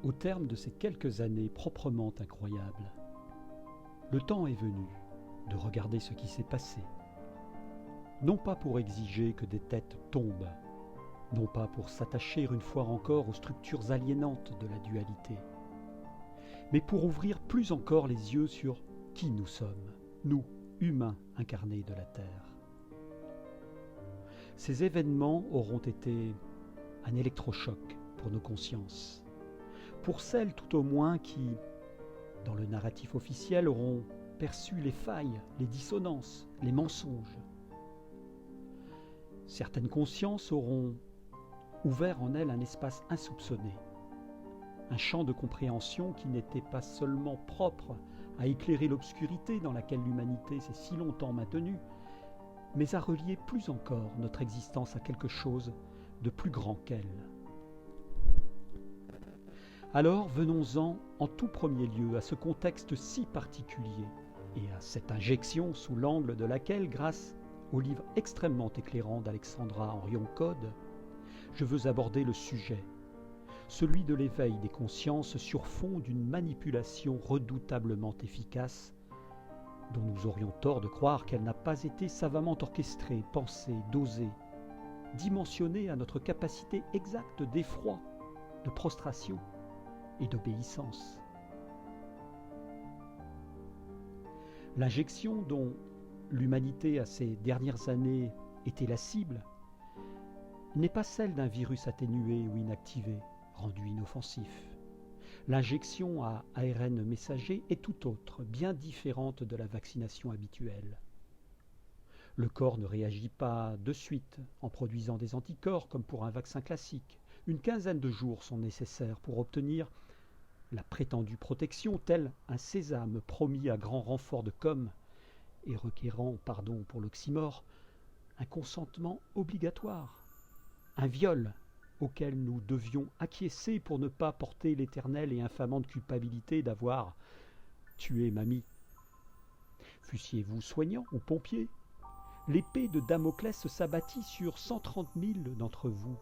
Au terme de ces quelques années proprement incroyables, le temps est venu de regarder ce qui s'est passé. Non pas pour exiger que des têtes tombent, non pas pour s'attacher une fois encore aux structures aliénantes de la dualité, mais pour ouvrir plus encore les yeux sur qui nous sommes, nous, humains incarnés de la Terre. Ces événements auront été un électrochoc pour nos consciences, pour celles tout au moins qui, dans le narratif officiel, auront perçu les failles, les dissonances, les mensonges. Certaines consciences auront ouvert en elles un espace insoupçonné, un champ de compréhension qui n'était pas seulement propre à éclairer l'obscurité dans laquelle l'humanité s'est si longtemps maintenue, mais à relier plus encore notre existence à quelque chose de plus grand qu'elle. Alors venons-en en tout premier lieu à ce contexte si particulier et à cette injection sous l'angle de laquelle, grâce au livre extrêmement éclairant d'Alexandra Orion-Code, je veux aborder le sujet, celui de l'éveil des consciences sur fond d'une manipulation redoutablement efficace, dont nous aurions tort de croire qu'elle n'a pas été savamment orchestrée, pensée, dosée, dimensionnée à notre capacité exacte d'effroi, de prostration et d'obéissance. L'injection dont l'humanité à ces dernières années était la cible n'est pas celle d'un virus atténué ou inactivé, rendu inoffensif. L'injection à ARN messager est tout autre, bien différente de la vaccination habituelle. Le corps ne réagit pas de suite en produisant des anticorps comme pour un vaccin classique. Une quinzaine de jours sont nécessaires pour obtenir la prétendue protection, tel un sésame promis à grand renfort de com' et requérant, pardon pour l'oxymore, un consentement obligatoire, un viol auquel nous devions acquiescer pour ne pas porter l'éternelle et infamante culpabilité d'avoir tué mamie. Fussiez-vous soignant ou pompier, l'épée de Damoclès s'abattit sur 130 000 d'entre vous,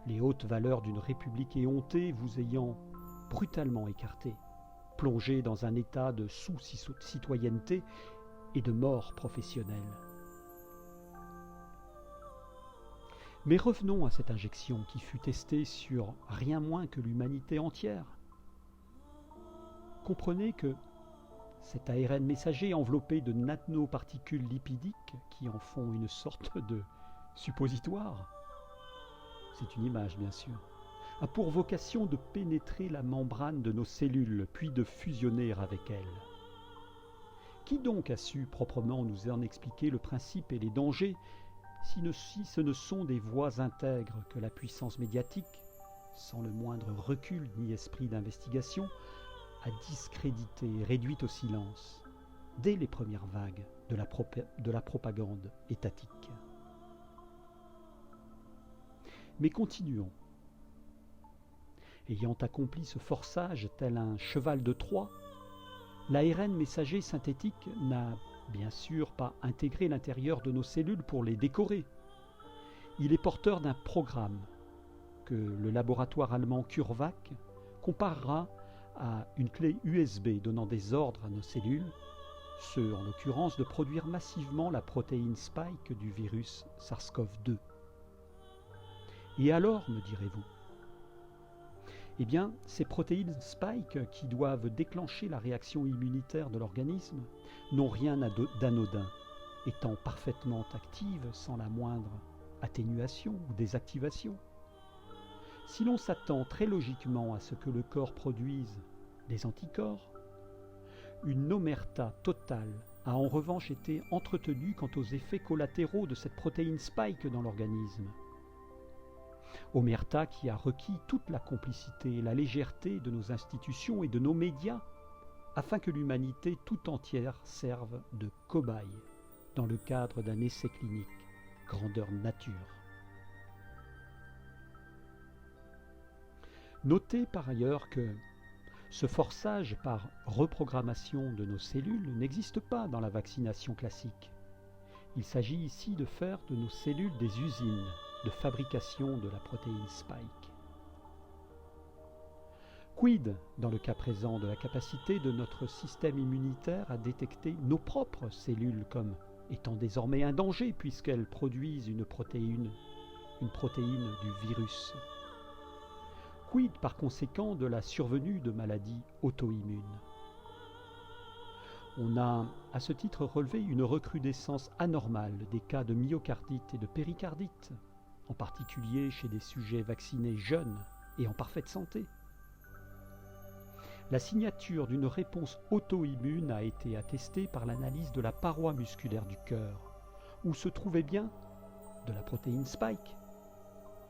les hautes valeurs d'une république éhontée vous ayant brutalement écarté, plongé dans un état de sous-citoyenneté et de mort professionnelle. Mais revenons à cette injection qui fut testée sur rien moins que l'humanité entière. Comprenez que cet ARN messager enveloppé de nanoparticules lipidiques qui en font une sorte de suppositoire, c'est une image bien sûr, a pour vocation de pénétrer la membrane de nos cellules puis de fusionner avec elles. Qui donc a su proprement nous en expliquer le principe et les dangers si ce ne sont des voix intègres que la puissance médiatique, sans le moindre recul ni esprit d'investigation, a discrédité et réduite au silence, dès les premières vagues de la propagande étatique. Mais continuons. Ayant accompli ce forçage tel un cheval de Troie, l'ARN messager synthétique n'a bien sûr pas intégré l'intérieur de nos cellules pour les décorer. Il est porteur d'un programme que le laboratoire allemand CureVac comparera à une clé USB donnant des ordres à nos cellules, ceux en l'occurrence de produire massivement la protéine spike du virus SARS-CoV-2. Et alors, me direz-vous? Eh bien, ces protéines spike qui doivent déclencher la réaction immunitaire de l'organisme n'ont rien d'anodin, étant parfaitement actives sans la moindre atténuation ou désactivation. Si l'on s'attend très logiquement à ce que le corps produise des anticorps, une omerta totale a en revanche été entretenue quant aux effets collatéraux de cette protéine spike dans l'organisme. Omerta qui a requis toute la complicité et la légèreté de nos institutions et de nos médias afin que l'humanité tout entière serve de cobaye dans le cadre d'un essai clinique grandeur nature. Notez par ailleurs que ce forçage par reprogrammation de nos cellules n'existe pas dans la vaccination classique. Il s'agit ici de faire de nos cellules des usines de fabrication de la protéine spike. Quid, dans le cas présent, de la capacité de notre système immunitaire à détecter nos propres cellules comme étant désormais un danger puisqu'elles produisent une protéine du virus? Quid par conséquent de la survenue de maladies auto-immunes? On a à ce titre relevé une recrudescence anormale des cas de myocardite et de péricardite, en particulier chez des sujets vaccinés jeunes et en parfaite santé. La signature d'une réponse auto-immune a été attestée par l'analyse de la paroi musculaire du cœur, où se trouvait bien de la protéine Spike,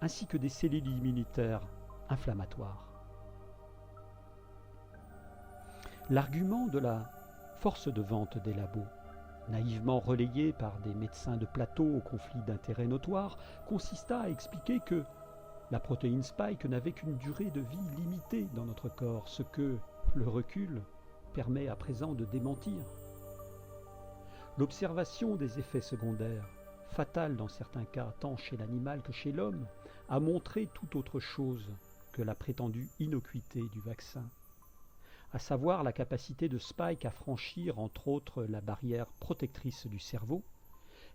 ainsi que des cellules immunitaires inflammatoires. L'argument de la force de vente des labos, naïvement relayé par des médecins de plateau au conflit d'intérêts notoire, consista à expliquer que la protéine Spike n'avait qu'une durée de vie limitée dans notre corps, ce que le recul permet à présent de démentir. L'observation des effets secondaires, fatals dans certains cas tant chez l'animal que chez l'homme, a montré tout autre chose que la prétendue innocuité du vaccin, à savoir la capacité de Spike à franchir entre autres la barrière protectrice du cerveau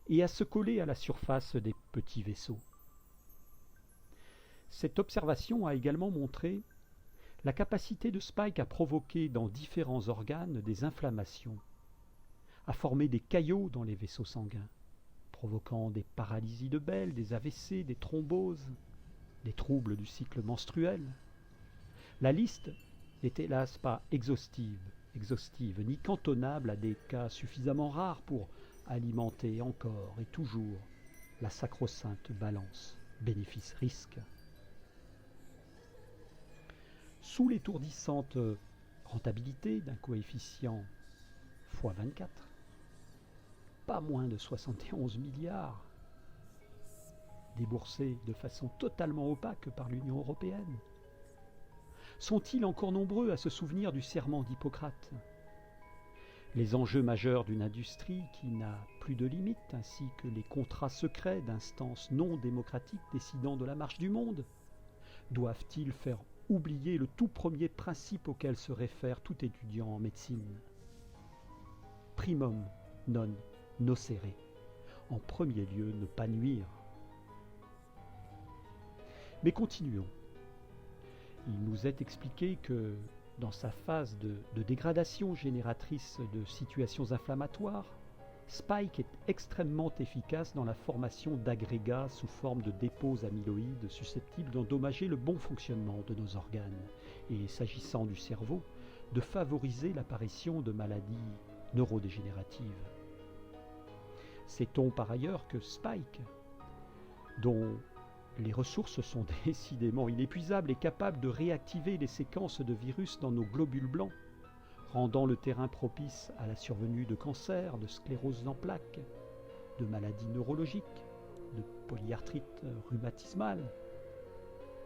et à se coller à la surface des petits vaisseaux. Cette observation a également montré la capacité de Spike à provoquer dans différents organes des inflammations, à former des caillots dans les vaisseaux sanguins, provoquant des paralysies de Bell, des AVC, des thromboses, des troubles du cycle menstruel. La liste n'est hélas pas exhaustive, ni cantonnable à des cas suffisamment rares pour alimenter encore et toujours la sacro-sainte balance bénéfice-risque. Sous l'étourdissante rentabilité d'un coefficient x 24, pas moins de 71 milliards déboursés de façon totalement opaque par l'Union européenne. Sont-ils encore nombreux à se souvenir du serment d'Hippocrate? Les enjeux majeurs d'une industrie qui n'a plus de limites, ainsi que les contrats secrets d'instances non démocratiques décidant de la marche du monde, doivent-ils faire oublier le tout premier principe auquel se réfère tout étudiant en médecine? Primum non nocere. En premier lieu, ne pas nuire. Mais continuons. Il nous est expliqué que, dans sa phase de dégradation génératrice de situations inflammatoires, Spike est extrêmement efficace dans la formation d'agrégats sous forme de dépôts amyloïdes susceptibles d'endommager le bon fonctionnement de nos organes et, s'agissant du cerveau, de favoriser l'apparition de maladies neurodégénératives. Sait-on par ailleurs que Spike, dont les ressources sont décidément inépuisables, est capable de réactiver les séquences de virus dans nos globules blancs, rendant le terrain propice à la survenue de cancers, de sclérose en plaques, de maladies neurologiques, de polyarthrite rhumatismale,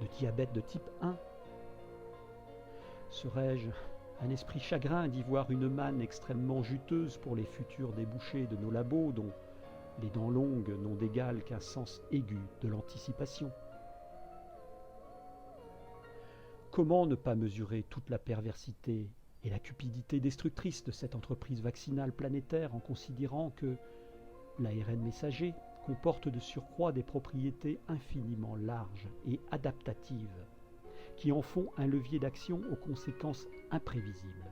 de diabète de type 1. Serais-je un esprit chagrin d'y voir une manne extrêmement juteuse pour les futurs débouchés de nos labos dont les dents longues n'ont d'égal qu'un sens aigu de l'anticipation? Comment ne pas mesurer toute la perversité et la cupidité destructrice de cette entreprise vaccinale planétaire en considérant que l'ARN messager comporte de surcroît des propriétés infiniment larges et adaptatives qui en font un levier d'action aux conséquences imprévisibles,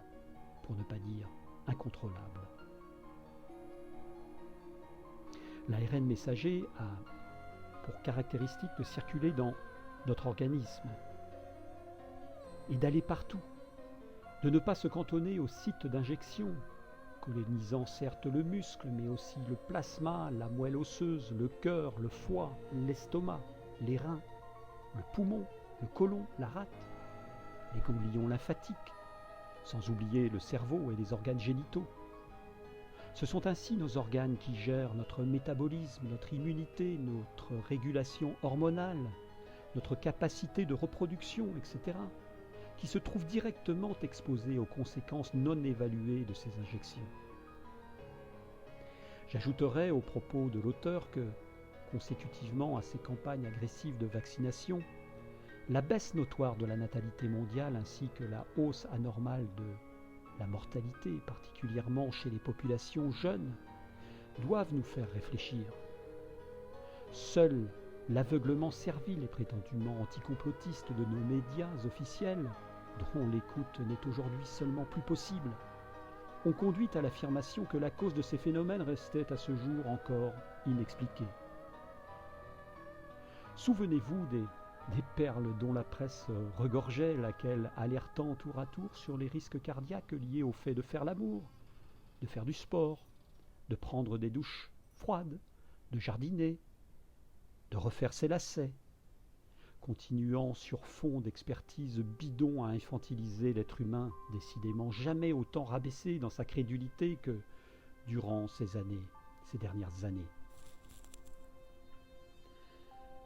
pour ne pas dire incontrôlables. L'ARN messager a pour caractéristique de circuler dans notre organisme et d'aller partout, de ne pas se cantonner au site d'injection, colonisant certes le muscle, mais aussi le plasma, la moelle osseuse, le cœur, le foie, l'estomac, les reins, le poumon, le côlon, la rate, les ganglions lymphatiques, sans oublier le cerveau et les organes génitaux. Ce sont ainsi nos organes qui gèrent notre métabolisme, notre immunité, notre régulation hormonale, notre capacité de reproduction, etc., qui se trouvent directement exposés aux conséquences non évaluées de ces injections. J'ajouterai au propos de l'auteur que, consécutivement à ces campagnes agressives de vaccination, La baisse notoire de la natalité mondiale ainsi que la hausse anormale de la mortalité, particulièrement chez les populations jeunes, doivent nous faire réfléchir. Seul l'aveuglement servile et prétendument anticomplotiste de nos médias officiels, dont l'écoute n'est aujourd'hui seulement plus possible, ont conduit à l'affirmation que la cause de ces phénomènes restait à ce jour encore inexpliquée. Souvenez-vous des perles dont la presse regorgeait, laquelle alertant tour à tour sur les risques cardiaques liés au fait de faire l'amour, de faire du sport, de prendre des douches froides, de jardiner, de refaire ses lacets, continuant sur fond d'expertise bidon à infantiliser l'être humain, décidément jamais autant rabaissé dans sa crédulité que durant ces dernières années.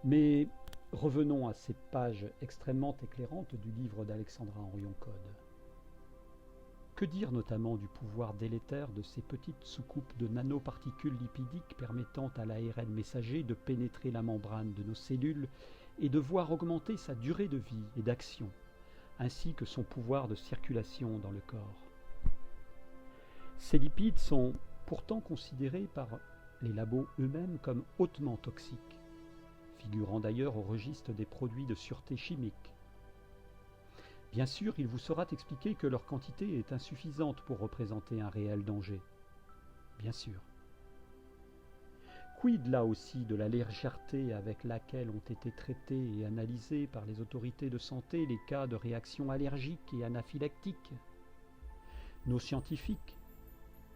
Mais revenons à ces pages extrêmement éclairantes du livre d'Alexandra Orion-Codd. Que dire notamment du pouvoir délétère de ces petites soucoupes de nanoparticules lipidiques permettant à l'ARN messager de pénétrer la membrane de nos cellules et de voir augmenter sa durée de vie et d'action, ainsi que son pouvoir de circulation dans le corps. Ces lipides sont pourtant considérés par les labos eux-mêmes comme hautement toxiques, figurant d'ailleurs au registre des produits de sûreté chimique. Bien sûr, il vous sera expliqué que leur quantité est insuffisante pour représenter un réel danger. Bien sûr. Quid là aussi de la légèreté avec laquelle ont été traités et analysés par les autorités de santé les cas de réactions allergiques et anaphylactiques? Nos scientifiques,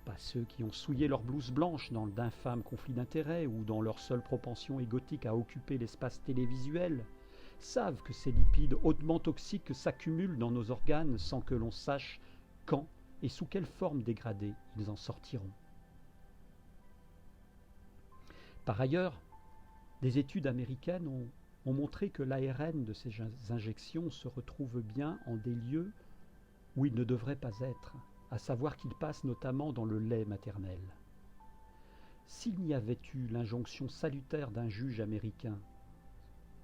pas ceux qui ont souillé leur blouse blanche dans d'infâmes conflits d'intérêts ou dans leur seule propension égotique à occuper l'espace télévisuel, savent que ces lipides hautement toxiques s'accumulent dans nos organes sans que l'on sache quand et sous quelle forme dégradée ils en sortiront. Par ailleurs, des études américaines ont montré que l'ARN de ces injections se retrouve bien en des lieux où il ne devrait pas être, à savoir qu'il passe notamment dans le lait maternel. S'il n'y avait eu l'injonction salutaire d'un juge américain,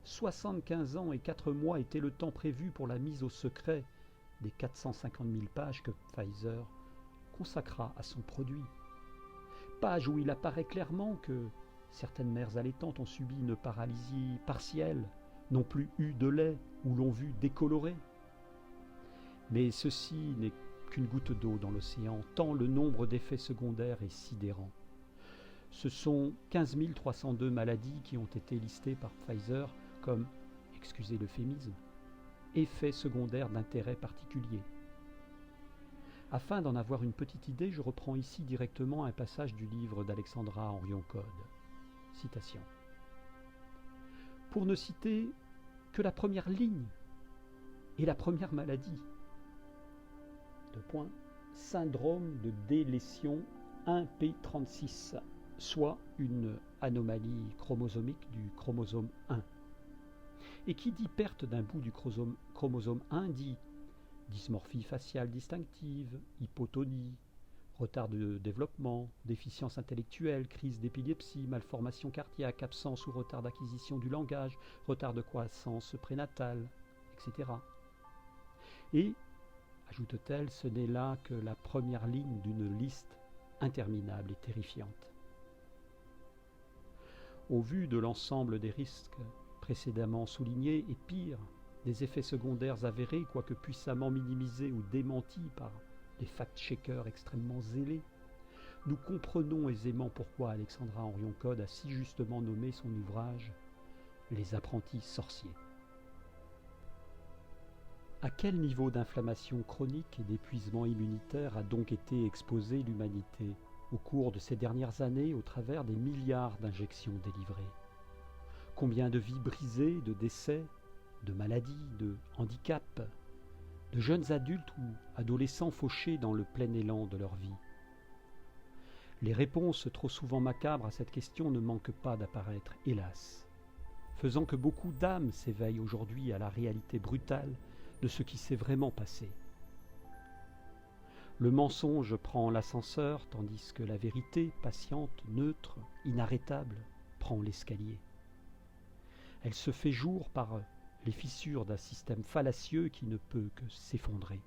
75 ans et 4 mois était le temps prévu pour la mise au secret des 450 000 pages que Pfizer consacra à son produit. Pages où il apparaît clairement que certaines mères allaitantes ont subi une paralysie partielle, n'ont plus eu de lait ou l'ont vu décoloré. Mais ceci n'est qu'une goutte d'eau dans l'océan, tant le nombre d'effets secondaires est sidérant. Ce sont 15 302 maladies qui ont été listées par Pfizer comme, excusez l'euphémisme, effets secondaires d'intérêt particulier. Afin d'en avoir une petite idée, je reprends ici directement un passage du livre d'Alexandra Orion-Codd. Citation. Pour ne citer que la première ligne et la première maladie. Syndrome de délétion 1p36, soit une anomalie chromosomique du chromosome 1. Et qui dit perte d'un bout du chromosome 1 dit dysmorphie faciale distinctive, hypotonie, retard de développement, déficience intellectuelle, crise d'épilepsie, malformation cardiaque, absence ou retard d'acquisition du langage, retard de croissance prénatale, etc. Et, ajoute-t-elle, ce n'est là que la première ligne d'une liste interminable et terrifiante. Au vu de l'ensemble des risques précédemment soulignés, et pire, des effets secondaires avérés, quoique puissamment minimisés ou démentis par des fact-checkers extrêmement zélés, nous comprenons aisément pourquoi Alexandra Orion-Codd a si justement nommé son ouvrage « Les apprentis sorciers ». À quel niveau d'inflammation chronique et d'épuisement immunitaire a donc été exposée l'humanité au cours de ces dernières années au travers des milliards d'injections délivrées? Combien de vies brisées, de décès, de maladies, de handicaps, de jeunes adultes ou adolescents fauchés dans le plein élan de leur vie? Les réponses trop souvent macabres à cette question ne manquent pas d'apparaître, hélas, faisant que beaucoup d'âmes s'éveillent aujourd'hui à la réalité brutale de ce qui s'est vraiment passé. Le mensonge prend l'ascenseur, tandis que la vérité, patiente, neutre, inarrêtable, prend l'escalier. Elle se fait jour par les fissures d'un système fallacieux qui ne peut que s'effondrer.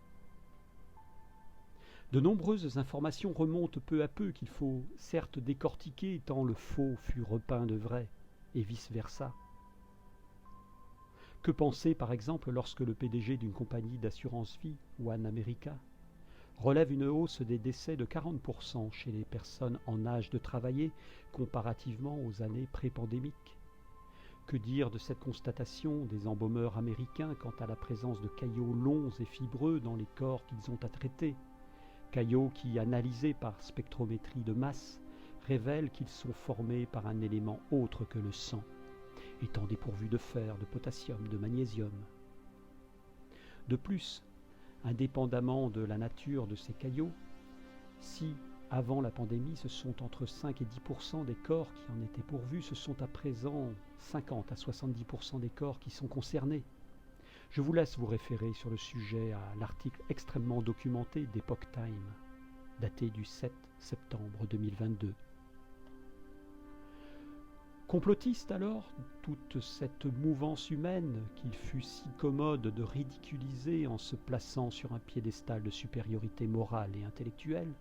De nombreuses informations remontent peu à peu qu'il faut certes décortiquer tant le faux fut repeint de vrai, et vice-versa. Que penser par exemple lorsque le PDG d'une compagnie d'assurance-vie, One America, relève une hausse des décès de 40% chez les personnes en âge de travailler comparativement aux années pré-pandémiques? Que dire de cette constatation des embaumeurs américains quant à la présence de caillots longs et fibreux dans les corps qu'ils ont à traiter, caillots qui, analysés par spectrométrie de masse, révèlent qu'ils sont formés par un élément autre que le sang, étant dépourvus de fer, de potassium, de magnésium. De plus, indépendamment de la nature de ces caillots, si, avant la pandémie, ce sont entre 5 et 10% des corps qui en étaient pourvus, ce sont à présent 50 à 70% des corps qui sont concernés. Je vous laisse vous référer sur le sujet à l'article extrêmement documenté d'Epoch Time, daté du 7 septembre 2022. Complotiste alors, toute cette mouvance humaine qu'il fut si commode de ridiculiser en se plaçant sur un piédestal de supériorité morale et intellectuelle.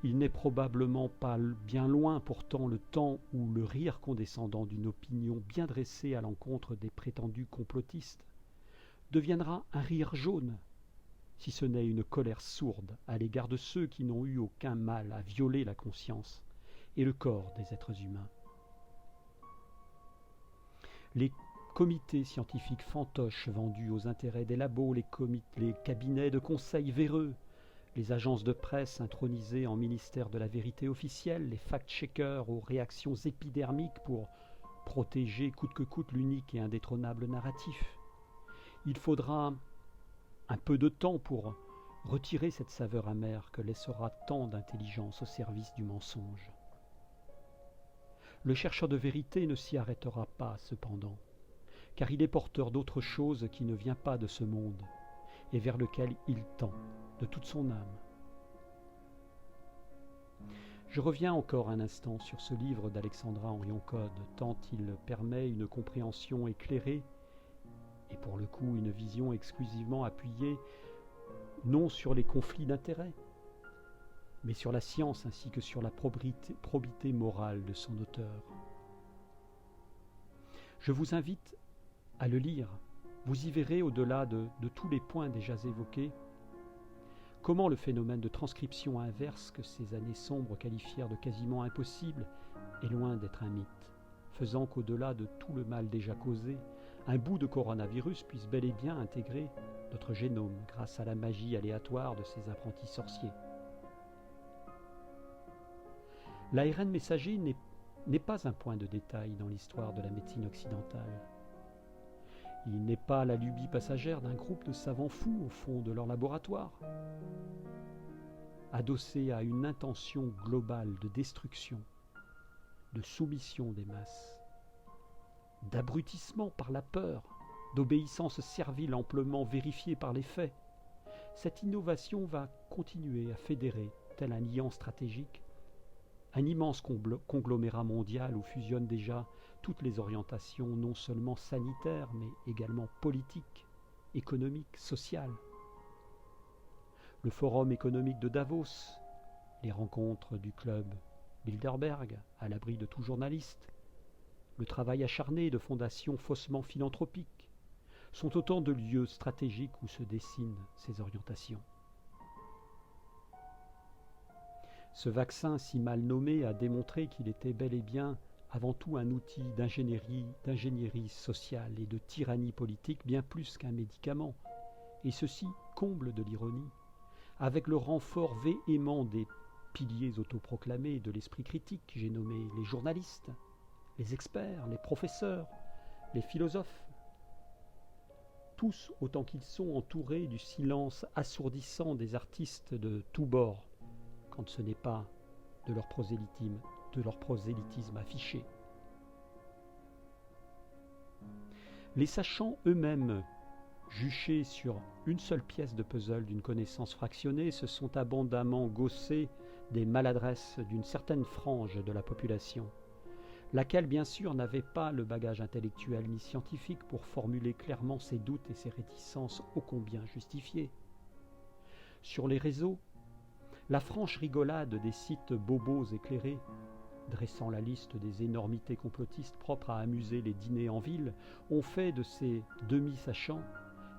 Il n'est probablement pas bien loin pourtant le temps où le rire condescendant d'une opinion bien dressée à l'encontre des prétendus complotistes deviendra un rire jaune, si ce n'est une colère sourde à l'égard de ceux qui n'ont eu aucun mal à violer la conscience et le corps des êtres humains. Les comités scientifiques fantoches vendus aux intérêts des labos, les cabinets de conseil véreux, les agences de presse intronisées en ministère de la vérité officielle, les fact-checkers aux réactions épidermiques pour protéger coûte que coûte l'unique et indétrônable narratif. Il faudra un peu de temps pour retirer cette saveur amère que laissera tant d'intelligence au service du mensonge. Le chercheur de vérité ne s'y arrêtera pas, cependant, car il est porteur d'autre chose qui ne vient pas de ce monde, et vers lequel il tend de toute son âme. Je reviens encore un instant sur ce livre d'Alexandra Orion-Coade, tant il permet une compréhension éclairée, et pour le coup une vision exclusivement appuyée non sur les conflits d'intérêts, mais sur la science ainsi que sur la probité morale de son auteur. Je vous invite à le lire. Vous y verrez, au-delà de tous les points déjà évoqués, comment le phénomène de transcription inverse que ces années sombres qualifièrent de quasiment impossible est loin d'être un mythe, faisant qu'au-delà de tout le mal déjà causé, un bout de coronavirus puisse bel et bien intégrer notre génome grâce à la magie aléatoire de ces apprentis sorciers. L'ARN messager n'est pas un point de détail dans l'histoire de la médecine occidentale. Il n'est pas la lubie passagère d'un groupe de savants fous au fond de leur laboratoire. Adossé à une intention globale de destruction, de soumission des masses, d'abrutissement par la peur, d'obéissance servile amplement vérifiée par les faits, cette innovation va continuer à fédérer, tel un liant stratégique, un immense conglomérat mondial où fusionnent déjà toutes les orientations non seulement sanitaires, mais également politiques, économiques, sociales. Le Forum économique de Davos, les rencontres du club Bilderberg, à l'abri de tout journaliste, le travail acharné de fondations faussement philanthropiques, sont autant de lieux stratégiques où se dessinent ces orientations. Ce vaccin si mal nommé a démontré qu'il était bel et bien avant tout un outil d'ingénierie sociale et de tyrannie politique bien plus qu'un médicament, et ceci, comble de l'ironie, avec le renfort véhément des piliers autoproclamés de l'esprit critique, j'ai nommé les journalistes, les experts, les professeurs, les philosophes, tous autant qu'ils sont entourés du silence assourdissant des artistes de tous bords, quand ce n'est pas de leur prosélytisme affiché. Les sachants eux-mêmes, juchés sur une seule pièce de puzzle d'une connaissance fractionnée, se sont abondamment gaussés des maladresses d'une certaine frange de la population, laquelle bien sûr n'avait pas le bagage intellectuel ni scientifique pour formuler clairement ses doutes et ses réticences ô combien justifiées. Sur les réseaux, la franche rigolade des sites bobos éclairés, dressant la liste des énormités complotistes propres à amuser les dîners en ville, ont fait de ces demi-sachants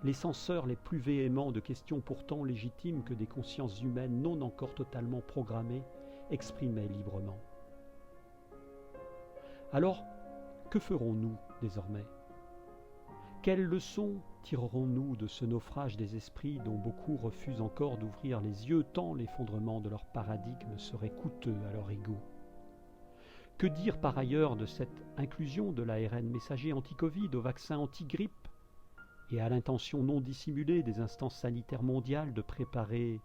les censeurs les plus véhéments de questions pourtant légitimes que des consciences humaines non encore totalement programmées exprimaient librement. Alors, que ferons-nous désormais ? Quelles leçons tirerons-nous de ce naufrage des esprits dont beaucoup refusent encore d'ouvrir les yeux tant l'effondrement de leur paradigme serait coûteux à leur ego ? Que dire par ailleurs de cette inclusion de l'ARN messager anti-Covid au vaccin anti-grippe et à l'intention non dissimulée des instances sanitaires mondiales de préparer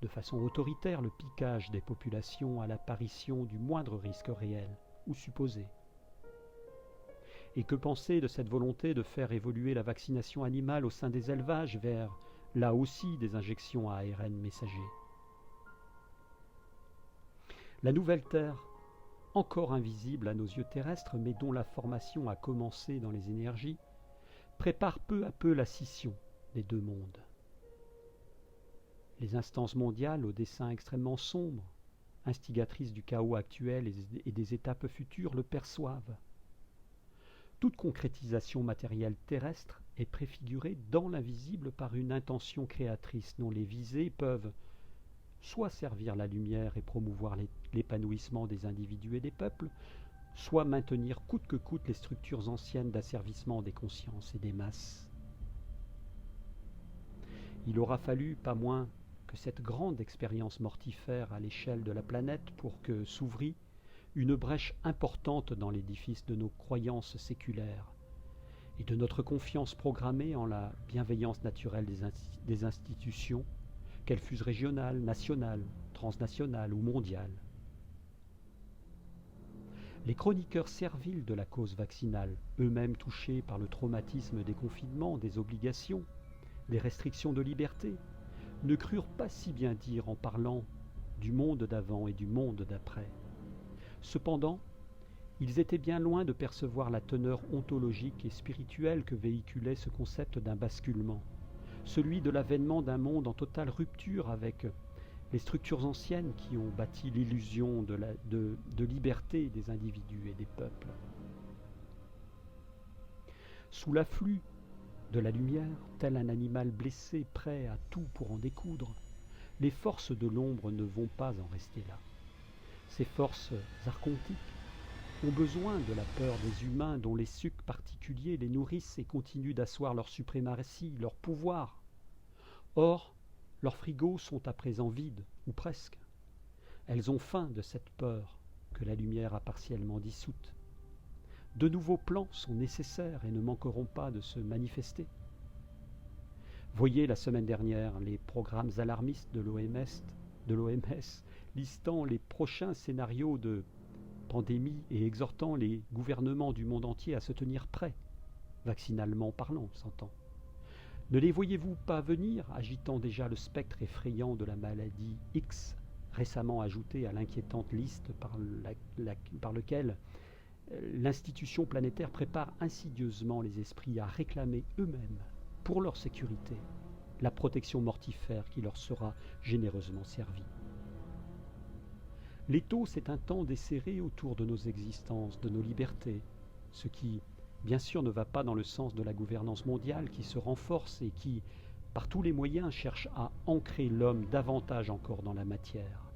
de façon autoritaire le piquage des populations à l'apparition du moindre risque réel ou supposé ? Et que penser de cette volonté de faire évoluer la vaccination animale au sein des élevages vers, là aussi, des injections à ARN messager ? La nouvelle Terre, encore invisible à nos yeux terrestres, mais dont la formation a commencé dans les énergies, prépare peu à peu la scission des deux mondes. Les instances mondiales, au dessein extrêmement sombre, instigatrices du chaos actuel et des étapes futures, le perçoivent. Toute concrétisation matérielle terrestre est préfigurée dans l'invisible par une intention créatrice dont les visées peuvent soit servir la lumière et promouvoir l'épanouissement des individus et des peuples, soit maintenir coûte que coûte les structures anciennes d'asservissement des consciences et des masses. Il aura fallu pas moins que cette grande expérience mortifère à l'échelle de la planète pour que s'ouvrit une brèche importante dans l'édifice de nos croyances séculaires et de notre confiance programmée en la bienveillance naturelle des institutions, qu'elles fussent régionales, nationales, transnationales ou mondiales. Les chroniqueurs serviles de la cause vaccinale, eux-mêmes touchés par le traumatisme des confinements, des obligations, des restrictions de liberté, ne crurent pas si bien dire en parlant du monde d'avant et du monde d'après. Cependant, ils étaient bien loin de percevoir la teneur ontologique et spirituelle que véhiculait ce concept d'un basculement, celui de l'avènement d'un monde en totale rupture avec les structures anciennes qui ont bâti l'illusion de liberté des individus et des peuples. Sous l'afflux de la lumière, tel un animal blessé prêt à tout pour en découdre, les forces de l'ombre ne vont pas en rester là. Ces forces archontiques ont besoin de la peur des humains dont les sucs particuliers les nourrissent et continuent d'asseoir leur suprématie, leur pouvoir. Or, leurs frigos sont à présent vides, ou presque. Elles ont faim de cette peur que la lumière a partiellement dissoute. De nouveaux plans sont nécessaires et ne manqueront pas de se manifester. Voyez la semaine dernière les programmes alarmistes de l'OMS listant les prochains scénarios de pandémie et exhortant les gouvernements du monde entier à se tenir prêts, vaccinalement parlant, s'entend. Ne les voyez-vous pas venir, agitant déjà le spectre effrayant de la maladie X, récemment ajoutée à l'inquiétante liste par lequel l'institution planétaire prépare insidieusement les esprits à réclamer eux-mêmes, pour leur sécurité, la protection mortifère qui leur sera généreusement servie. L'étau, c'est un temps desserré autour de nos existences, de nos libertés, ce qui, bien sûr, ne va pas dans le sens de la gouvernance mondiale qui se renforce et qui, par tous les moyens, cherche à ancrer l'homme davantage encore dans la matière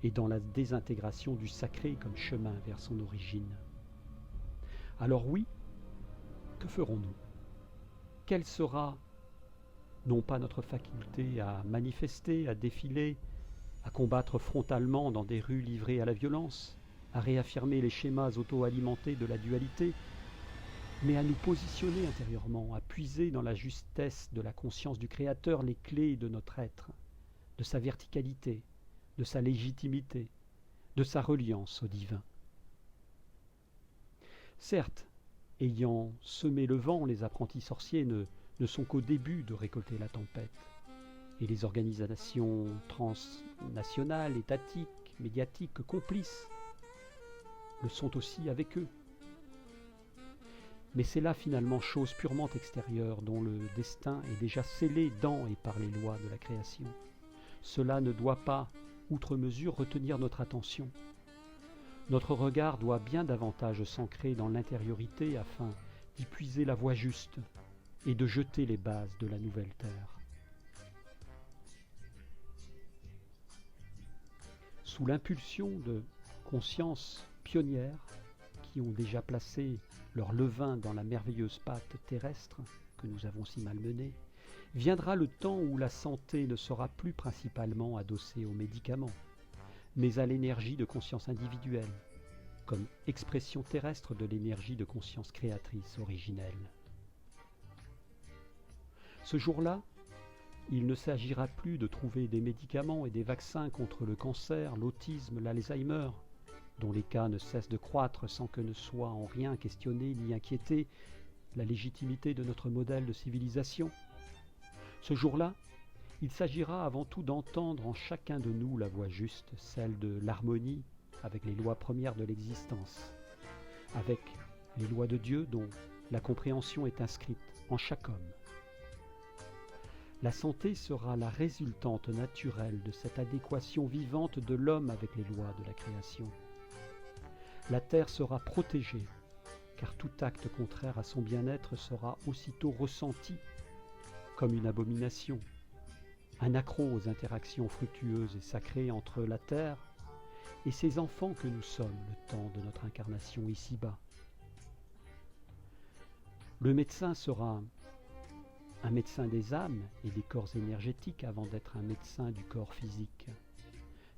et dans la désintégration du sacré comme chemin vers son origine. Alors oui, que ferons-nous ? Quelle sera, non pas notre faculté à manifester, à défiler, à combattre frontalement dans des rues livrées à la violence, à réaffirmer les schémas auto-alimentés de la dualité, mais à nous positionner intérieurement, à puiser dans la justesse de la conscience du Créateur les clés de notre être, de sa verticalité, de sa légitimité, de sa reliance au divin. Certes, ayant semé le vent, les apprentis sorciers ne sont qu'au début de récolter la tempête. Et les organisations transnationales, étatiques, médiatiques, complices, le sont aussi avec eux, Mais c'est là finalement chose purement extérieure dont le destin est déjà scellé dans et par les lois de la création. Cela ne doit pas, outre mesure, retenir notre attention. Notre regard doit bien davantage s'ancrer dans l'intériorité afin d'y puiser la voie juste et de jeter les bases de la nouvelle terre. Sous l'impulsion de consciences pionnières qui ont déjà placé leur levain dans la merveilleuse pâte terrestre que nous avons si malmenée, viendra le temps où la santé ne sera plus principalement adossée aux médicaments, mais à l'énergie de conscience individuelle, comme expression terrestre de l'énergie de conscience créatrice originelle. Ce jour-là, il ne s'agira plus de trouver des médicaments et des vaccins contre le cancer, l'autisme, l'Alzheimer, dont les cas ne cessent de croître sans que ne soit en rien questionné ni inquiété la légitimité de notre modèle de civilisation. Ce jour-là, il s'agira avant tout d'entendre en chacun de nous la voix juste, celle de l'harmonie avec les lois premières de l'existence, avec les lois de Dieu dont la compréhension est inscrite en chaque homme. La santé sera la résultante naturelle de cette adéquation vivante de l'homme avec les lois de la création. La terre sera protégée, car tout acte contraire à son bien-être sera aussitôt ressenti comme une abomination, un accroc aux interactions fructueuses et sacrées entre la terre et ces enfants que nous sommes le temps de notre incarnation ici-bas. Le médecin sera un médecin des âmes et des corps énergétiques avant d'être un médecin du corps physique.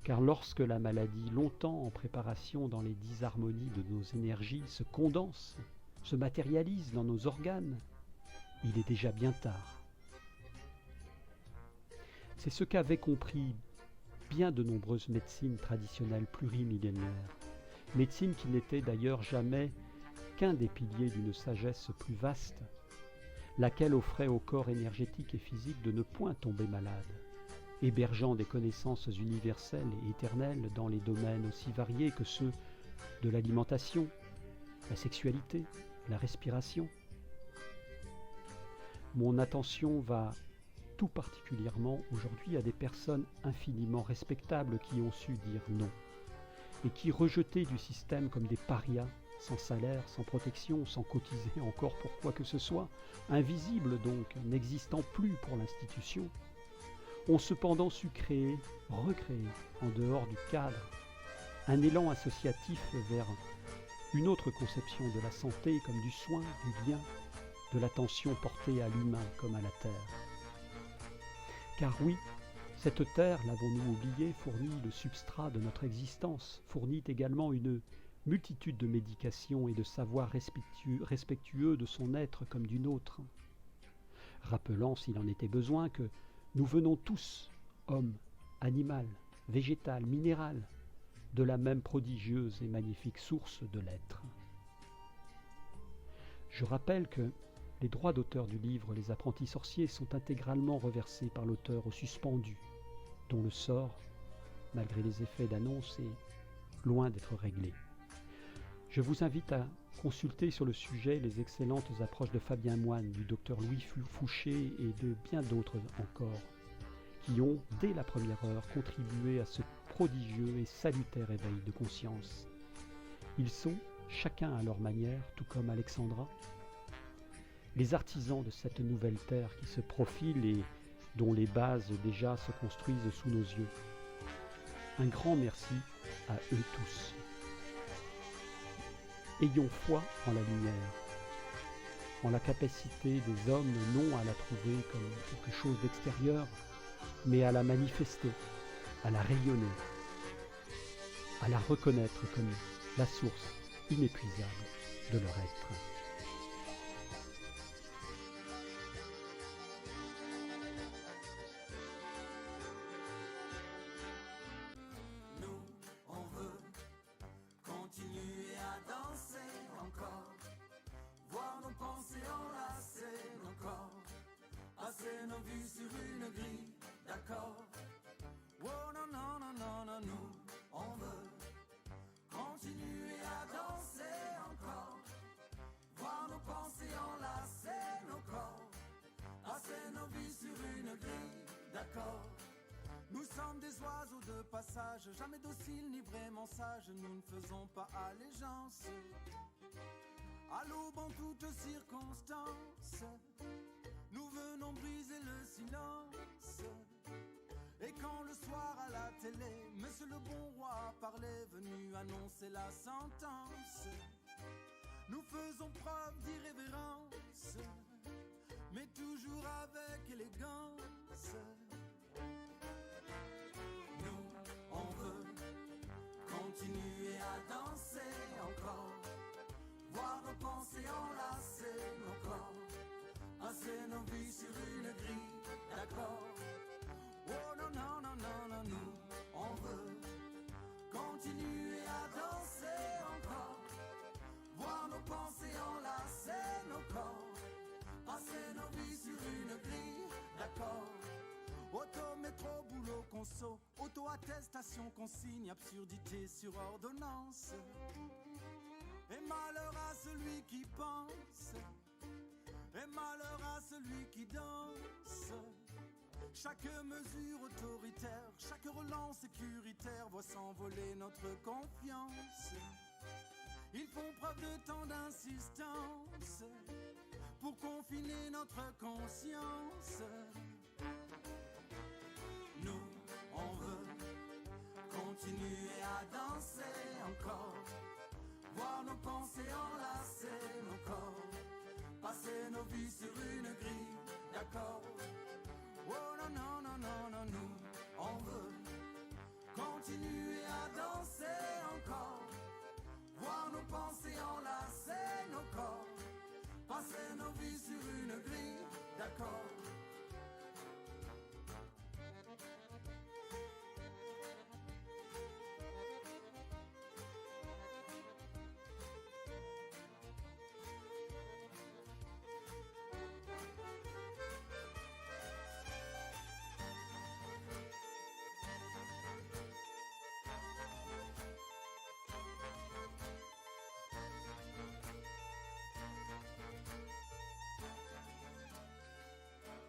Car lorsque la maladie, longtemps en préparation dans les disharmonies de nos énergies, se condense, se matérialise dans nos organes, il est déjà bien tard. C'est ce qu'avaient compris bien de nombreuses médecines traditionnelles plurimillénaires, médecines qui n'étaient d'ailleurs jamais qu'un des piliers d'une sagesse plus vaste, laquelle offrait au corps énergétique et physique de ne point tomber malade, hébergeant des connaissances universelles et éternelles dans les domaines aussi variés que ceux de l'alimentation, la sexualité, la respiration. Mon attention va tout particulièrement aujourd'hui à des personnes infiniment respectables qui ont su dire non, et qui, rejetées du système comme des parias, sans salaire, sans protection, sans cotiser encore pour quoi que ce soit, invisibles donc, n'existant plus pour l'institution, ont cependant su créer, recréer, en dehors du cadre, un élan associatif vers une autre conception de la santé comme du soin, du lien, de l'attention portée à l'humain comme à la terre. Car oui, cette terre, l'avons-nous oublié, fournit le substrat de notre existence, fournit également une multitude de médications et de savoirs respectueux de son être comme du nôtre, rappelant, s'il en était besoin, que nous venons tous, hommes, animal, végétal, minéral, de la même prodigieuse et magnifique source de l'être. Je rappelle que les droits d'auteur du livre Les Apprentis Sorciers sont intégralement reversés par l'auteur au suspendu, dont le sort, malgré les effets d'annonce, est loin d'être réglé. Je vous invite à consulter sur le sujet les excellentes approches de Fabien Moine, du docteur Louis Fouché et de bien d'autres encore, qui ont, dès la première heure, contribué à ce prodigieux et salutaire éveil de conscience. Ils sont, chacun à leur manière, tout comme Alexandra, les artisans de cette nouvelle terre qui se profile et dont les bases déjà se construisent sous nos yeux. Un grand merci à eux tous. Ayons foi en la lumière, en la capacité des hommes non à la trouver comme quelque chose d'extérieur, mais à la manifester, à la rayonner, à la reconnaître comme la source inépuisable de leur être. Continuer à danser encore, voir nos pensées enlacer nos corps, passer nos vies sur une grille d'accords. Oh non, non, non, non, non, nous, on veut continuer à danser encore, voir nos pensées sommes des oiseaux de passage, jamais dociles ni vraiment sages, nous ne faisons pas allégeance à l'aube en toutes circonstances. Nous venons briser le silence. Et quand le soir à la télé, Monsieur le bon roi parlait, venu annoncer la sentence, nous faisons preuve d'irrévérence, mais toujours avec élégance. Nous, on veut continuer à danser encore, voir nos pensées enlacer nos corps, passer nos vies sur une grille d'accord. Oh non, non, non, non, non, nous, on veut continuer à danser encore, voir nos pensées enlacer nos corps, passer nos vies sur une grille d'accord. Auto, métro, boulot, conso, auto-attestation, consigne, absurdité sur ordonnance. Et malheur à celui qui pense, et malheur à celui qui danse. Chaque mesure autoritaire, chaque relance sécuritaire voit s'envoler notre confiance. Ils font preuve de tant d'insistance pour confiner notre conscience. Nous, on veut continuer à danser encore, voir nos pensées enlacer nos corps, passer nos vies sur une grille d'accord. Oh non, non, non, non, non, nous, on veut continuer à danser encore, voir nos pensées enlacer nos corps, passer nos vies sur une grille d'accord.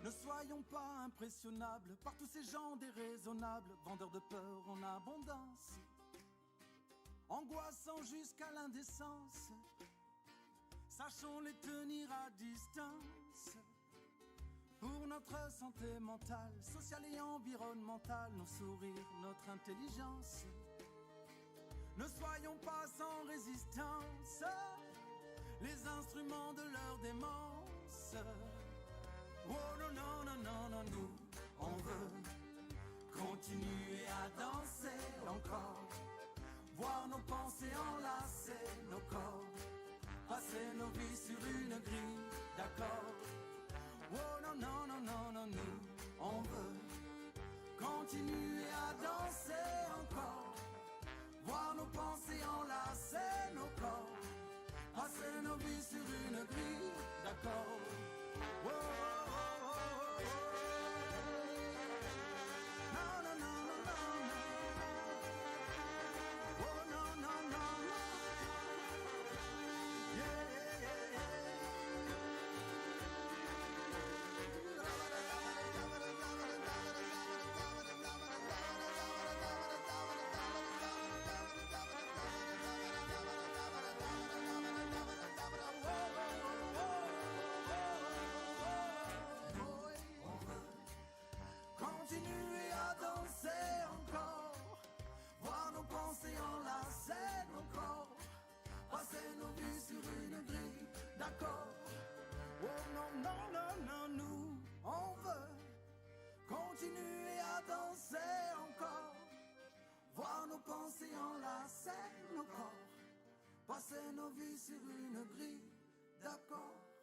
Ne soyons pas impressionnables par tous ces gens déraisonnables, vendeurs de peur en abondance, angoissants jusqu'à l'indécence. Sachons les tenir à distance. Pour notre santé mentale, sociale et environnementale, nos sourires, notre intelligence. Ne soyons pas sans résistance, les instruments de leur démence. Oh non, non, non, non, non, nous, on veut continuer à danser encore, voir nos pensées enlacer nos corps, passer nos vies sur une grille d'accord. Oh non, non, non, non, non, nous, on veut continuer à danser encore, voir nos pensées enlacer nos corps, passer nos vies sur une grille d'accord. Oh, oh, oh, oh, oh. Non, non, non, non, non, non. Oh, non, non, non, non. Yeah, yeah, yeah, continuer à danser encore, voir nos pensées enlacer nos corps, passer nos vies sur une grille d'accord. Oh non, non, non, non, nous, on veut continuer à danser encore, voir nos pensées enlacer nos corps, passer nos vies sur une grille d'accord.